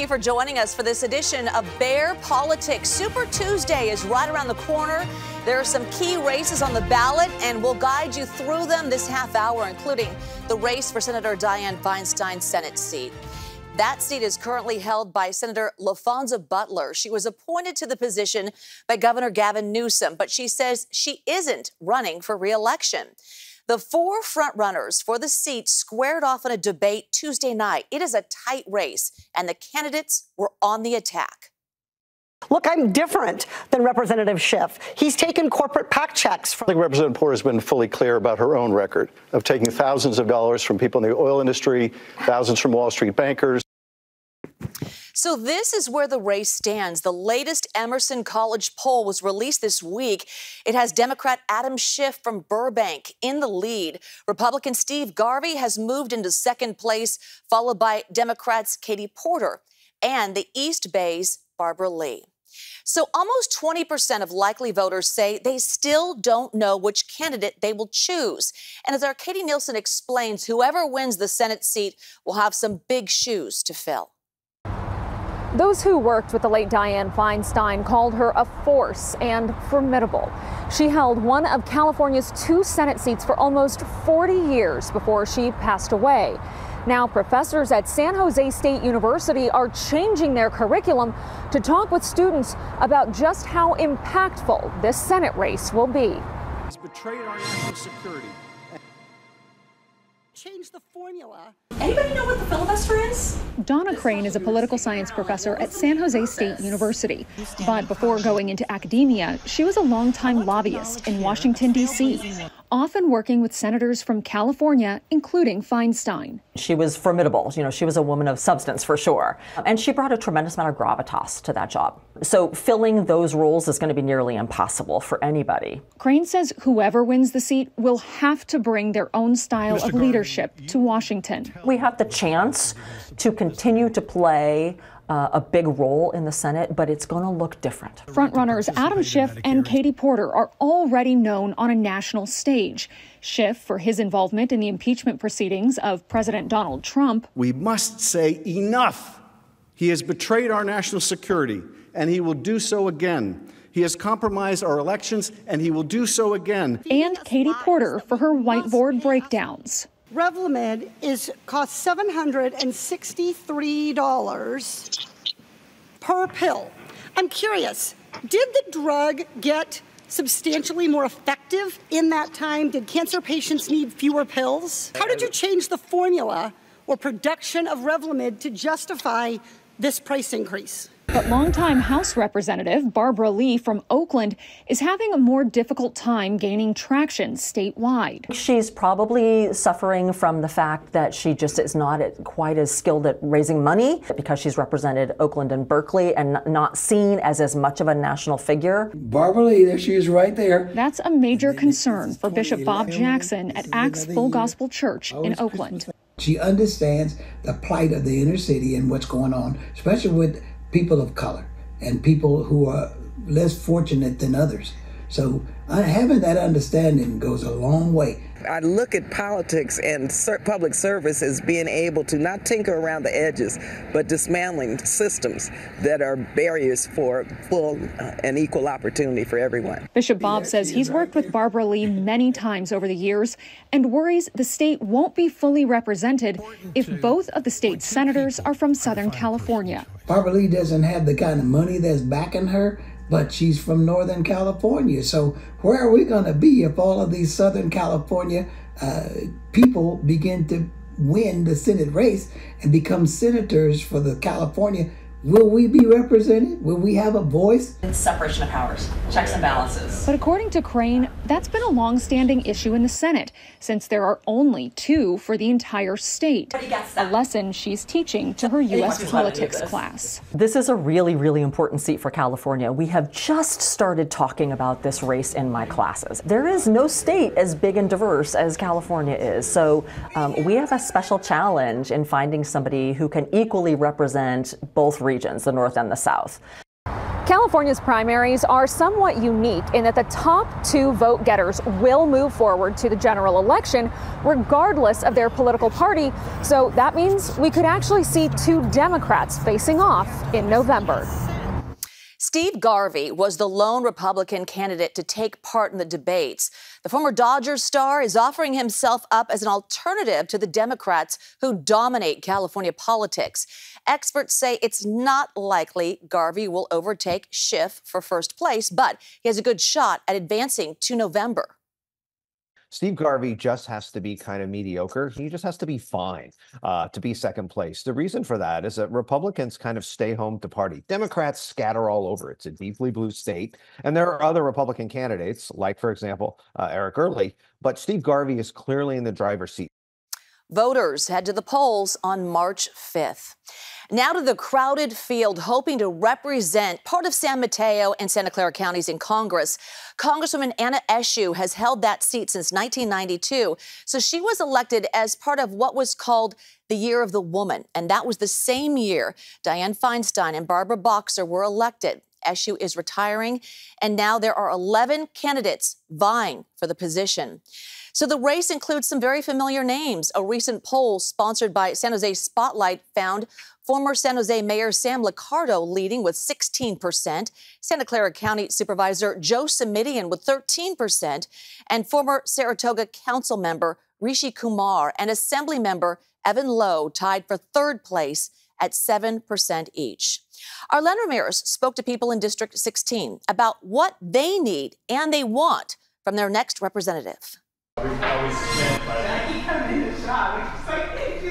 you for joining us for this edition of Bear Politics. Super Tuesday is right around the corner. There are some key races on the ballot, and we'll guide you through them this half hour, including the race for Senator Dianne Feinstein's Senate seat. That seat is currently held by Senator LaFonza Butler. She was appointed to the position by Governor Gavin Newsom, but she says she isn't running for re-election. The four frontrunners for the seat squared off in a debate Tuesday night. It is a tight race, and the candidates were on the attack. Look, I'm different than Representative Schiff. He's taken corporate PAC checks. I think Representative Porter has been fully clear about her own record of taking thousands of dollars from people in the oil industry, thousands from Wall Street bankers. So this is where the race stands. The latest Emerson College poll was released this week. It has Democrat Adam Schiff from Burbank in the lead. Republican Steve Garvey has moved into second place, followed by Democrats Katie Porter and the East Bay's Barbara Lee. So almost 20% of likely voters say they still don't know which candidate they will choose. And as our Katie Nielsen explains, whoever wins the Senate seat will have some big shoes to fill. Those who worked with the late Dianne Feinstein called her a force and formidable. She held one of California's 2 Senate seats for almost 40 years before she passed away. Now, professors at San Jose State University are changing their curriculum to talk with students about just how impactful this Senate race will be. He's betrayed our national security. Change the formula. Anybody know what the filibuster is? Donna Crane is a political science professor at San Jose State University. But before going into academia, she was a longtime lobbyist in Washington, D.C., often working with senators from California, including Feinstein. She was formidable. You know, she was a woman of substance for sure. And she brought a tremendous amount of gravitas to that job. So filling those roles is going to be nearly impossible for anybody. Crane says whoever wins the seat will have to bring their own style of leadership to Washington. We have the chance to continue to play a big role in the Senate, but it's going to look different. Frontrunners Adam Schiff and Katie Porter are already known on a national stage. Schiff for his involvement in the impeachment proceedings of President Donald Trump. We must say enough. He has betrayed our national security, and he will do so again. He has compromised our elections, and he will do so again. And Katie Porter for her whiteboard breakdowns. Revlimid costs $763 per pill. I'm curious, did the drug get substantially more effective in that time? Did cancer patients need fewer pills? How did you change the formula or production of Revlimid to justify this price increase? But longtime House Representative Barbara Lee from Oakland is having a more difficult time gaining traction statewide. She's probably suffering from the fact that she just is not quite as skilled at raising money because she's represented Oakland and Berkeley and not seen as much of a national figure. Barbara Lee, there she is right there. That's a major concern for Bishop Bob Jackson at Acts Full Gospel Church in Oakland. She understands the plight of the inner city and what's going on, especially with people of color and people who are less fortunate than others. So having that understanding goes a long way. I look at politics and public service as being able to not tinker around the edges, but dismantling systems that are barriers for full and equal opportunity for everyone. Bishop Bob says he's worked with Barbara Lee many times over the years and worries the state won't be fully represented if both of the state's senators are from Southern California. Barbara Lee doesn't have the kind of money that's backing her, but she's from Northern California. So where are we going to be if all of these Southern California people begin to win the Senate race and become senators for the California? Will we be represented? Will we have a voice? It's separation of powers, checks and balances. But according to Crane, that's been a long-standing issue in the Senate, since there are only 2 for the entire state. A lesson she's teaching to her U.S. politics class. This is a really, really important seat for California. We have just started talking about this race in my classes. There is no state as big and diverse as California is. So we have a special challenge in finding somebody who can equally represent both regions, the North and the South. California's primaries are somewhat unique in that the top two vote getters will move forward to the general election regardless of their political party. So that means we could actually see two Democrats facing off in November. Steve Garvey was the lone Republican candidate to take part in the debates. The former Dodgers star is offering himself up as an alternative to the Democrats who dominate California politics. Experts say it's not likely Garvey will overtake Schiff for first place, but he has a good shot at advancing to November. Steve Garvey just has to be kind of mediocre. He just has to be fine to be second place. The reason for that is that Republicans kind of stay home to party. Democrats scatter all over. It's a deeply blue state. And there are other Republican candidates, like, for example, Eric Early. But Steve Garvey is clearly in the driver's seat. Voters head to the polls on March 5th. Now to the crowded field, hoping to represent part of San Mateo and Santa Clara counties in Congress. Congresswoman Anna Eshoo has held that seat since 1992. So she was elected as part of what was called the Year of the Woman. And that was the same year Dianne Feinstein and Barbara Boxer were elected. Eshoo is retiring, and now there are 11 candidates vying for the position. So the race includes some very familiar names. A recent poll sponsored by San Jose Spotlight found former San Jose Mayor Sam Liccardo leading with 16%, Santa Clara County Supervisor Joe Simidian with 13%, and former Saratoga Council member Rishi Kumar and Assembly member Evan Lowe tied for third place at 7% each. Arlen Ramirez spoke to people in District 16 about what they need and they want from their next representative.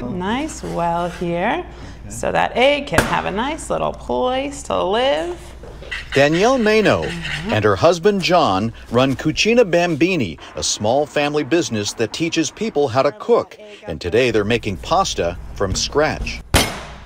Nice well here, so that egg can have a nice little place to live. Danielle Mano and her husband John run Cucina Bambini, a small family business that teaches people how to cook. And today they're making pasta from scratch.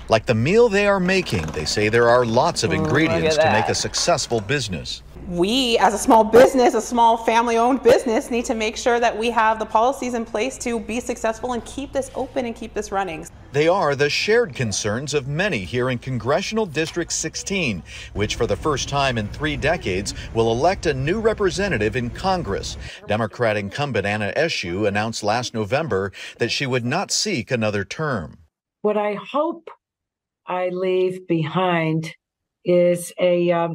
Like the meal they are making, they say there are lots of ingredients to make a successful business. We, as a small business, a small family-owned business, need to make sure that we have the policies in place to be successful and keep this open and keep this running. They are the shared concerns of many here in Congressional District 16, which for the first time in 3 decades will elect a new representative in Congress. Democrat incumbent Anna Eshoo announced last November that she would not seek another term. What I hope I leave behind is a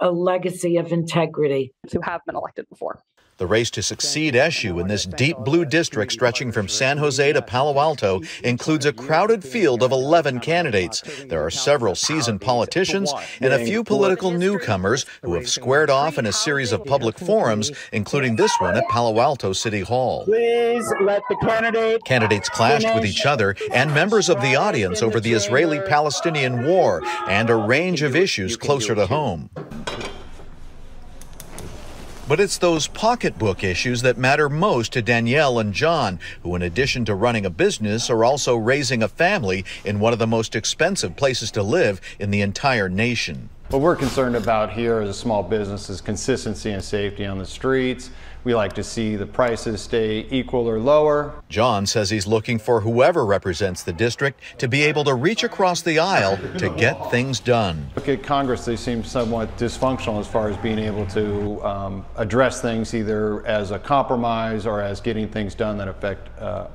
legacy of integrity. Who have been elected before. The race to succeed Eshoo in this deep blue district stretching from San Jose to Palo Alto includes a crowded field of 11 candidates. There are several seasoned politicians and a few political newcomers who have squared off in a series of public forums, including this one at Palo Alto City Hall. Please let the Candidates clashed with each other and members of the audience over the Israeli-Palestinian war and a range of issues closer to home. But it's those pocketbook issues that matter most to Danielle and John, who in addition to running a business are also raising a family in one of the most expensive places to live in the entire nation. What we're concerned about here as a small business is consistency and safety on the streets. We like to see the prices stay equal or lower. John says he's looking for whoever represents the district to be able to reach across the aisle to get things done. Look at Congress, they seem somewhat dysfunctional as far as being able to address things either as a compromise or as getting things done that affect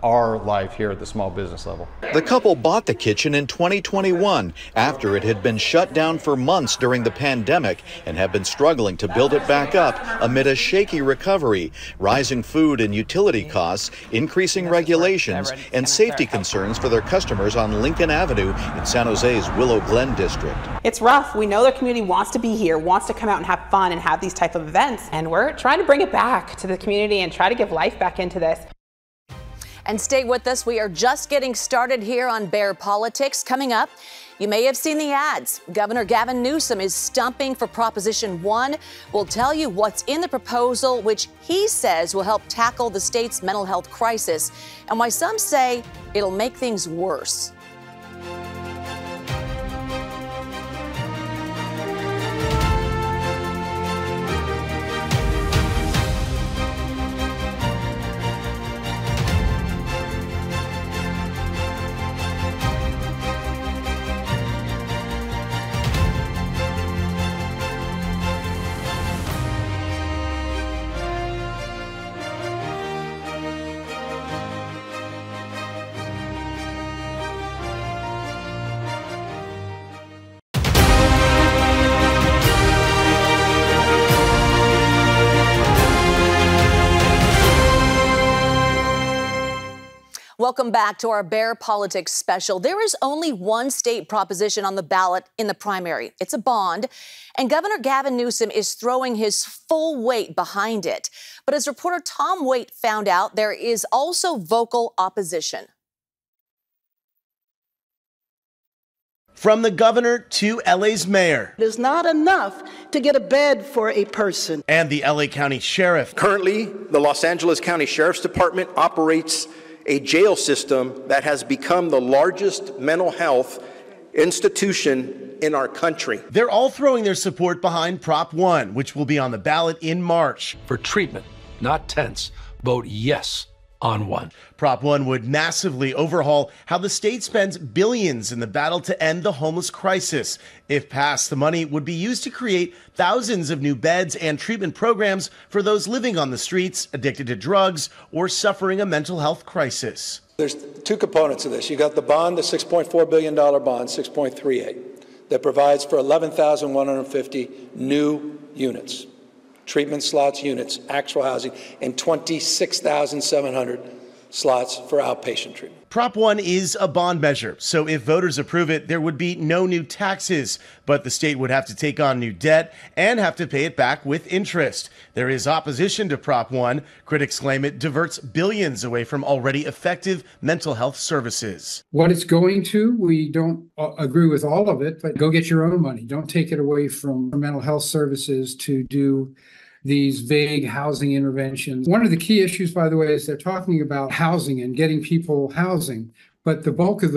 our life here at the small business level. The couple bought the kitchen in 2021 after it had been shut down for months during the pandemic and have been struggling to build it back up amid a shaky recovery. Rising food and utility costs, increasing regulations, and safety concerns for their customers on Lincoln Avenue in San Jose's Willow Glen district. It's rough. We know their community wants to be here, wants to come out and have fun and have these type of events. And we're trying to bring it back to the community and try to give life back into this. And stay with us. We are just getting started here on Bear Politics. Coming up, you may have seen the ads. Governor Gavin Newsom is stumping for Proposition 1. We'll tell you what's in the proposal, which he says will help tackle the state's mental health crisis, and why some say it'll make things worse. Welcome back to our Bear Politics special. There is only one state proposition on the ballot in the primary. It's a bond, and Governor Gavin Newsom is throwing his full weight behind it. But as reporter Tom Waite found out, there is also vocal opposition. From the governor to LA's mayor. It is not enough to get a bed for a person. And the LA County Sheriff. Currently, the Los Angeles County Sheriff's Department operates a jail system that has become the largest mental health institution in our country. They're all throwing their support behind Prop 1, which will be on the ballot in March. For treatment, not tents, vote yes on 1. Prop 1 would massively overhaul how the state spends billions in the battle to end the homeless crisis. If passed, the money would be used to create thousands of new beds and treatment programs for those living on the streets, addicted to drugs, or suffering a mental health crisis. There's two components of this. You got the bond, the $6.4 billion bond, 6.38, that provides for 11,150 new units. Treatment slots, units, actual housing, and 26,700 slots for outpatient treatment. Prop 1 is a bond measure, so if voters approve it, there would be no new taxes, but the state would have to take on new debt and have to pay it back with interest. There is opposition to Prop 1. Critics claim it diverts billions away from already effective mental health services. What it's going to, we don't agree with all of it, but go get your own money. Don't take it away from mental health services to do these vague housing interventions. One of the key issues, by the way, is they're talking about housing and getting people housing. But the bulk of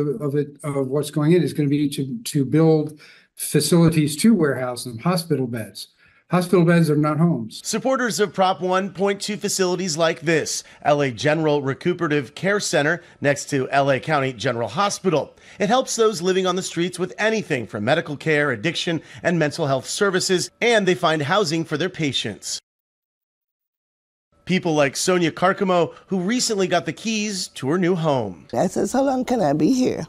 what's going in is going to be to build facilities to warehouse them, hospital beds. Hospital beds are not homes. Supporters of Prop 1 point to facilities like this, LA General Recuperative Care Center next to LA County General Hospital. It helps those living on the streets with anything from medical care, addiction, and mental health services, and they find housing for their patients. People like Sonia Carcamo, who recently got the keys to her new home. I said, how long can I be here?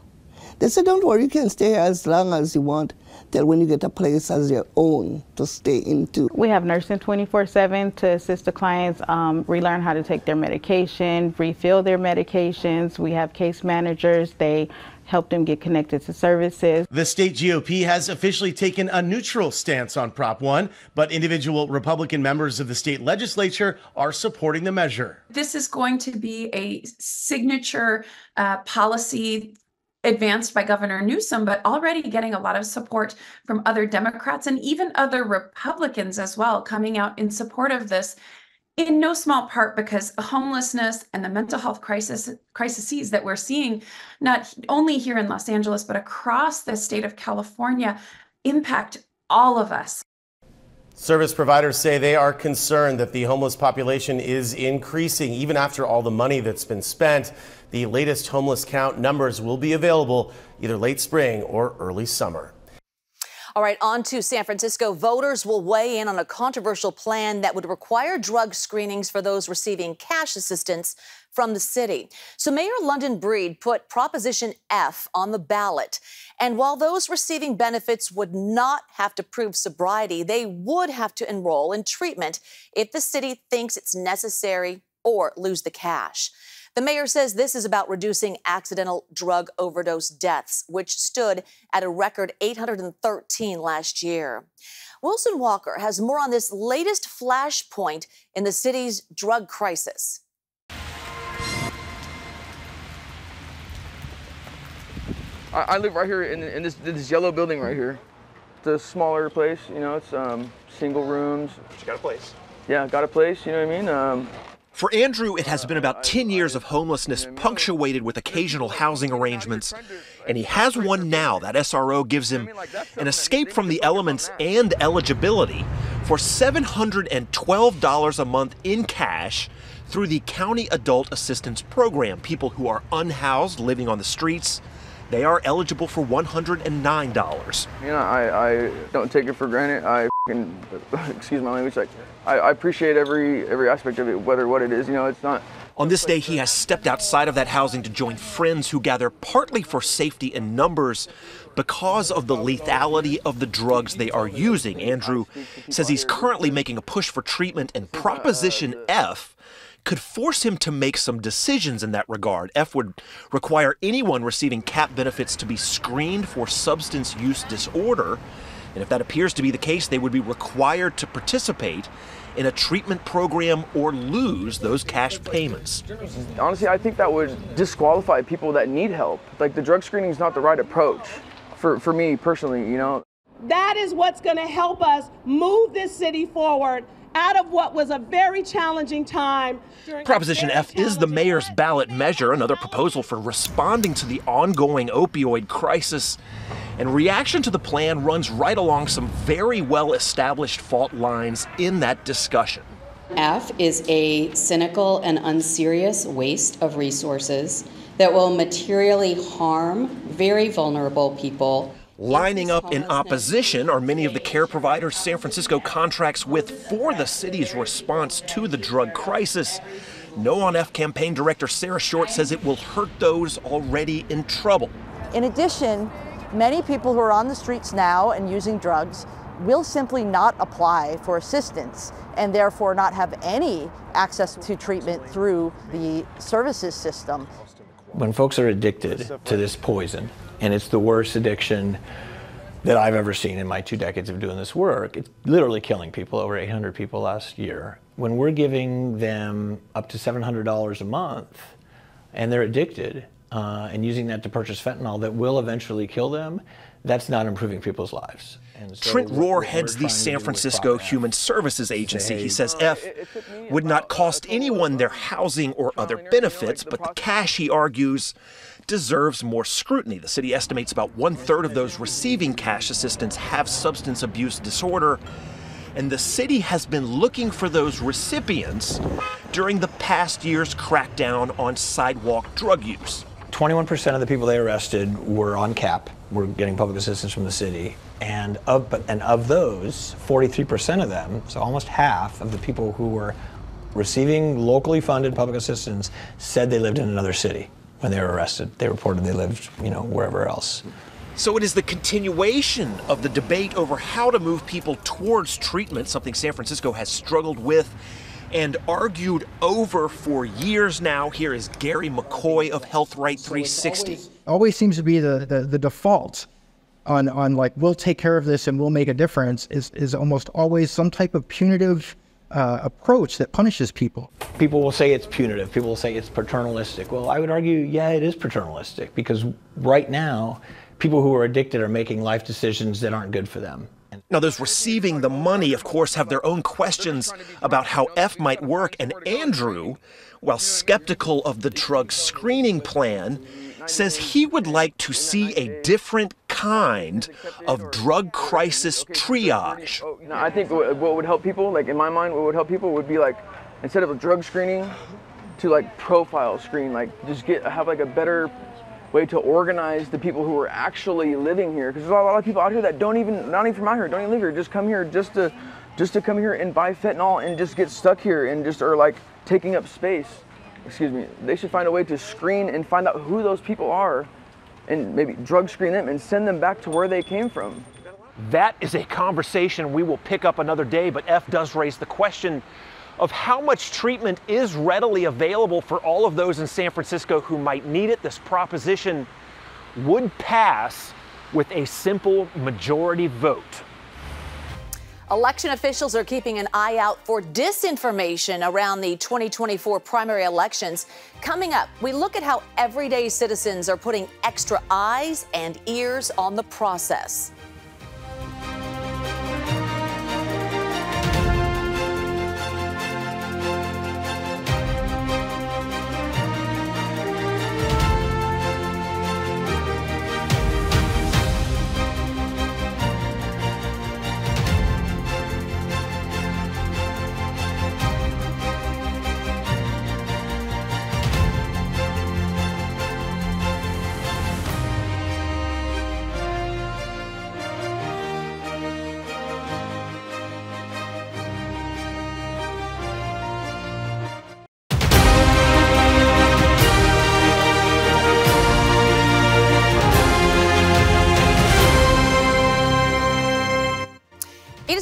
They said, don't worry, you can stay as long as you want, till when you get a place as your own to stay into. We have nursing 24/7 to assist the clients relearn how to take their medication, refill their medications. We have case managers. They help them get connected to services. The state GOP has officially taken a neutral stance on Prop 1, but individual Republican members of the state legislature are supporting the measure. This is going to be a signature policy advanced by Governor Newsom, but already getting a lot of support from other Democrats and even other Republicans as well, coming out in support of this, in no small part because homelessness and the mental health crises that we're seeing, not only here in Los Angeles, but across the state of California, impact all of us. Service providers say they are concerned that the homeless population is increasing even after all the money that's been spent. The latest homeless count numbers will be available either late spring or early summer. All right, on to San Francisco. Voters will weigh in on a controversial plan that would require drug screenings for those receiving cash assistance from the city. So Mayor London Breed put Proposition F on the ballot. And while those receiving benefits would not have to prove sobriety, they would have to enroll in treatment if the city thinks it's necessary or lose the cash. The mayor says this is about reducing accidental drug overdose deaths, which stood at a record 813 last year. Wilson Walker has more on this latest flashpoint in the city's drug crisis. I live right here in this yellow building right here. It's a smaller place, you know, it's single rooms. But you got a place. Yeah, got a place, you know what I mean? For Andrew, it has been about 10 years of homelessness punctuated with occasional housing arrangements. And he has one now that SRO gives him an escape from the elements and eligibility for $712 a month in cash through the County Adult Assistance Program. People who are unhoused, living on the streets, they are eligible for $109. You know, I don't take it for granted. Excuse my language, I appreciate every aspect of it, whether what it is, you know, it's not. On this day, he has stepped outside of that housing to join friends who gather partly for safety in numbers because of the lethality of the drugs they are using. Andrew says he's currently making a push for treatment, and Proposition F could force him to make some decisions in that regard. F would require anyone receiving CAP benefits to be screened for substance use disorder. And if that appears to be the case, they would be required to participate in a treatment program or lose those cash payments. Honestly, I think that would disqualify people that need help. Like, the drug screening is not the right approach for me personally, you know. That is what's going to help us move this city forward out of what was a very challenging time. Proposition F is the mayor's ballot measure, another proposal for responding to the ongoing opioid crisis. And reaction to the plan runs right along some very well-established fault lines in that discussion. F is a cynical and unserious waste of resources that will materially harm very vulnerable people. Lining up in opposition are many of the care providers San Francisco contracts with for the city's response to the drug crisis. No on F campaign director Sarah Short says it will hurt those already in trouble. In addition, many people who are on the streets now and using drugs will simply not apply for assistance and therefore not have any access to treatment through the services system. When folks are addicted to this poison, and it's the worst addiction that I've ever seen in my 2 decades of doing this work, it's literally killing people, over 800 people last year. When we're giving them up to $700 a month and they're addicted, and using that to purchase fentanyl that will eventually kill them, that's not improving people's lives. So Trent Rohr heads the San Francisco Human Services Agency. He says F would not cost anyone their housing or other benefits, but the cash, he argues, deserves more scrutiny. The city estimates about 1/3 of those receiving cash assistance have substance abuse disorder, and the city has been looking for those recipients during the past year's crackdown on sidewalk drug use. 21% of the people they arrested were on CAP, were getting public assistance from the city, and of those, 43% of them, so almost half of the people who were receiving locally funded public assistance, said they lived in another city when they were arrested. They reported they lived, wherever else. So it is the continuation of the debate over how to move people towards treatment, something San Francisco has struggled with and argued over for years now. Here is Gary McCoy of Health Right 360. Always seems to be the default on like, we'll take care of this and we'll make a difference, is almost always some type of punitive approach that punishes people. People will say it's punitive. People will say it's paternalistic. Well, I would argue, yeah, it is paternalistic, because right now, people who are addicted are making life decisions that aren't good for them. Now, those receiving the money, of course, have their own questions about how F might work. And Andrew, while skeptical of the drug screening plan, says he would like to see a different kind of drug crisis triage. I think what would help people, like in my mind, what would help people would be like, instead of a drug screening, to like profile screen, like just have like a better way to organize the people who are actually living here, because there's a lot of people out here that not even from out here, don't even live here, just come here just to come here and buy fentanyl and just get stuck here and just are like taking up space. Excuse me. They should find a way to screen and find out who those people are, and maybe drug screen them and send them back to where they came from. That is a conversation we will pick up another day, but F does raise the question of how much treatment is readily available for all of those in San Francisco who might need it. This proposition would pass with a simple majority vote. Election officials are keeping an eye out for disinformation around the 2024 primary elections. Coming up, we look at how everyday citizens are putting extra eyes and ears on the process.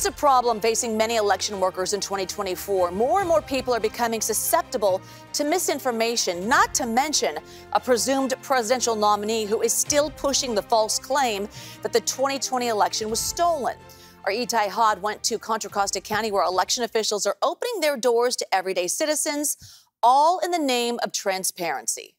Here's a problem facing many election workers in 2024. More and more people are becoming susceptible to misinformation, not to mention a presumed presidential nominee who is still pushing the false claim that the 2020 election was stolen. Our Itai Hod went to Contra Costa County, where election officials are opening their doors to everyday citizens, all in the name of transparency.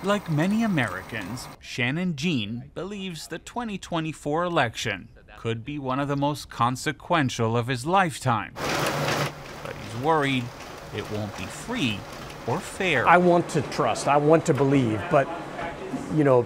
Like many Americans, Shannon Jean believes the 2024 election could be one of the most consequential of his lifetime. But he's worried it won't be free or fair. I want to trust, I want to believe, but, you know,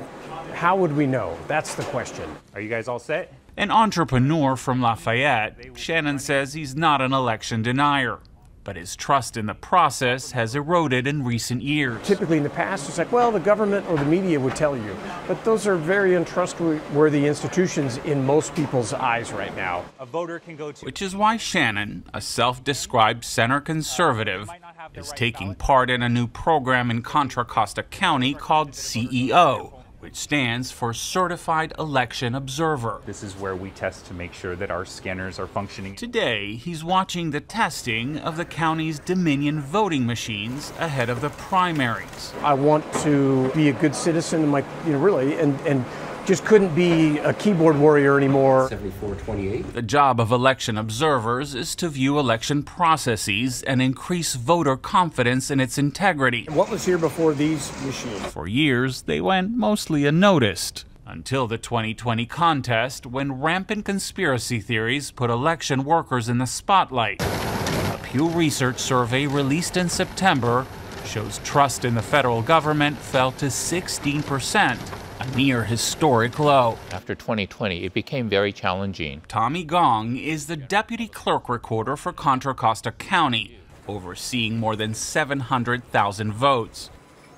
how would we know? That's the question. Are you guys all set? An entrepreneur from Lafayette, Shannon says he's not an election denier, but his trust in the process has eroded in recent years. Typically in the past, it's like, well, the government or the media would tell you. But those are very untrustworthy institutions in most people's eyes right now. A voter can go to. Which is why Shannon, a self-described center conservative, is taking part in a new program in Contra Costa County called CEO, which stands for Certified Election Observer. This is where we test to make sure that our scanners are functioning. Today, he's watching the testing of the county's Dominion voting machines ahead of the primaries. I want to be a good citizen, really, and just couldn't be a keyboard warrior anymore. 7428. The job of election observers is to view election processes and increase voter confidence in its integrity. What was here before these machines? For years, they went mostly unnoticed, until the 2020 contest, when rampant conspiracy theories put election workers in the spotlight. A Pew Research survey released in September shows trust in the federal government fell to 16%. A near historic low. After 2020, it became very challenging. Tommy Gong is the deputy clerk recorder for Contra Costa County, overseeing more than 700,000 votes.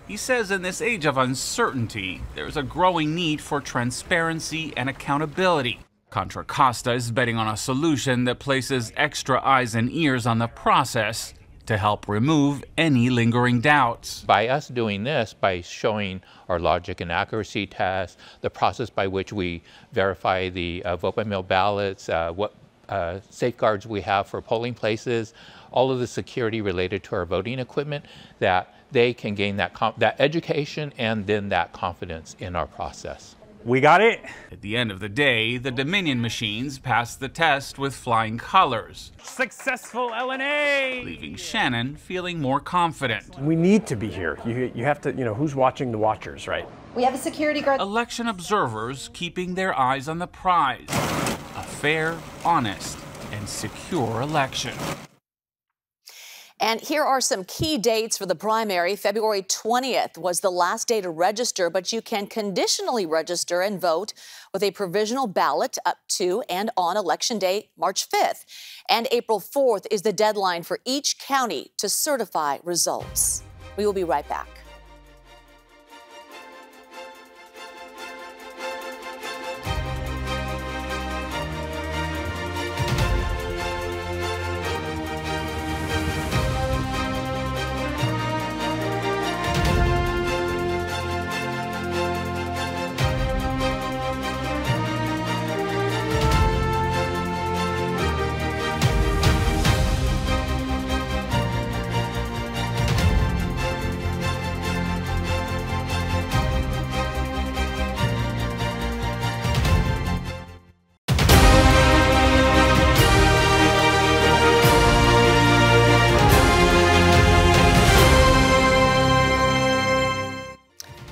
He says in this age of uncertainty, there's a growing need for transparency and accountability. Contra Costa is betting on a solution that places extra eyes and ears on the process to help remove any lingering doubts. By us doing this, by showing our logic and accuracy tests, the process by which we verify the vote-by-mail ballots, what safeguards we have for polling places, all of the security related to our voting equipment, that they can gain that education and then that confidence in our process. We got it. At the end of the day, the Dominion machines passed the test with flying colors. Successful LNA! Leaving Shannon feeling more confident. We need to be here. You have to, who's watching the watchers, right? We have a security guard. Election observers keeping their eyes on the prize. A fair, honest, and secure election. And here are some key dates for the primary. February 20th was the last day to register, but you can conditionally register and vote with a provisional ballot up to and on Election Day, March 5th. And April 4th is the deadline for each county to certify results. We will be right back.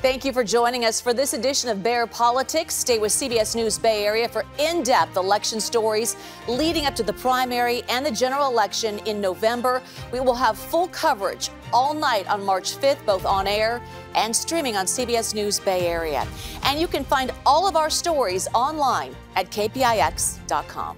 Thank you for joining us for this edition of Bear Politics. Stay with CBS News Bay Area for in-depth election stories leading up to the primary and the general election in November. We will have full coverage all night on March 5th, both on air and streaming on CBS News Bay Area. And you can find all of our stories online at kpix.com.